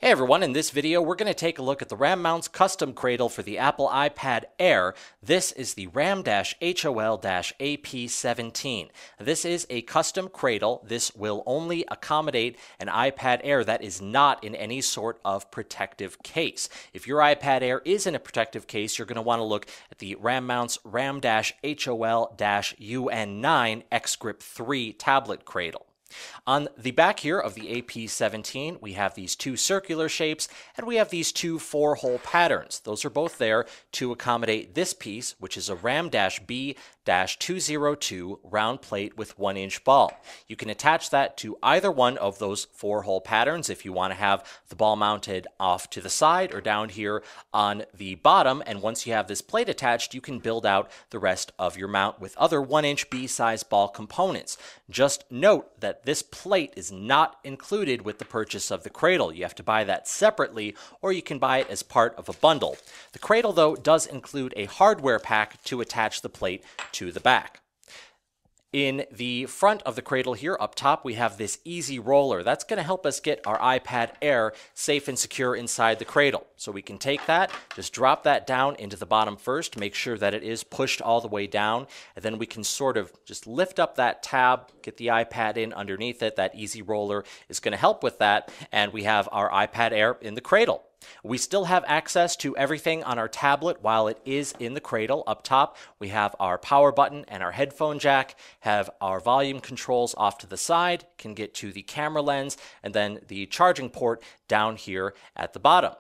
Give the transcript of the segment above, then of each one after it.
Hey everyone, in this video we're going to take a look at the RAM mounts custom cradle for the Apple iPad Air. This is the RAM-HOL-AP17. This is a custom cradle. This will only accommodate an iPad Air that is not in any sort of protective case. If your iPad Air is in a protective case, you're going to want to look at the RAM mounts RAM-HOL-UN9 X-Grip 3 tablet cradle. On the back here of the AP17, we have these two circular shapes, and we have these two 4-hole patterns. Those are both there to accommodate this piece, which is a RAM-B-202 round plate with 1-inch ball. You can attach that to either one of those 4-hole patterns if you want to have the ball mounted off to the side or down here on the bottom, and once you have this plate attached, you can build out the rest of your mount with other 1-inch B-size ball components. Just note that this plate is not included with the purchase of the cradle. You have to buy that separately, or you can buy it as part of a bundle. The cradle, though, does include a hardware pack to attach the plate to the back. In the front of the cradle here up top, we have this easy roller. That's going to help us get our iPad Air safe and secure inside the cradle. So we can take that, just drop that down into the bottom first, make sure that it is pushed all the way down, and then we can sort of just lift up that tab, get the iPad in underneath it. That easy roller is going to help with that, and we have our iPad Air in the cradle. We still have access to everything on our tablet while it is in the cradle. Up top, we have our power button and our headphone jack, have our volume controls off to the side, can get to the camera lens, and then the charging port down here at the bottom.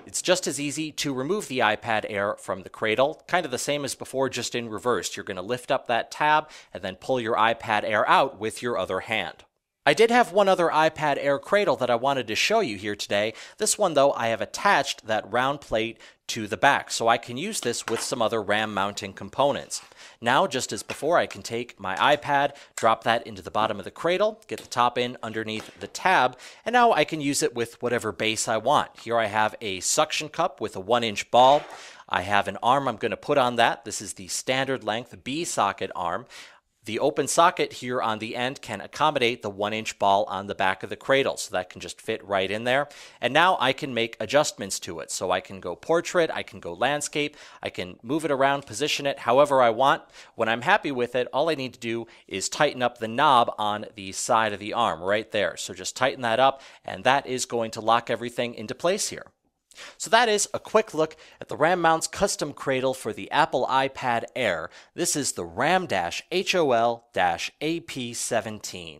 It's just as easy to remove the iPad Air from the cradle, kind of the same as before, just in reverse. You're going to lift up that tab and then pull your iPad Air out with your other hand. I did have one other iPad Air cradle that I wanted to show you here today. This one, though, I have attached that round plate to the back, so I can use this with some other RAM mounting components. Now, just as before, I can take my iPad, drop that into the bottom of the cradle, get the top in underneath the tab, and now I can use it with whatever base I want. Here I have a suction cup with a 1-inch ball. I have an arm I'm going to put on that. This is the standard length B-socket arm. The open socket here on the end can accommodate the 1-inch ball on the back of the cradle, so that can just fit right in there. And now I can make adjustments to it. So I can go portrait, I can go landscape, I can move it around, position it however I want. When I'm happy with it, all I need to do is tighten up the knob on the side of the arm right there. So just tighten that up, and that is going to lock everything into place here. So that is a quick look at the RAM mounts custom cradle for the Apple iPad Air. This is the RAM-HOL-AP17.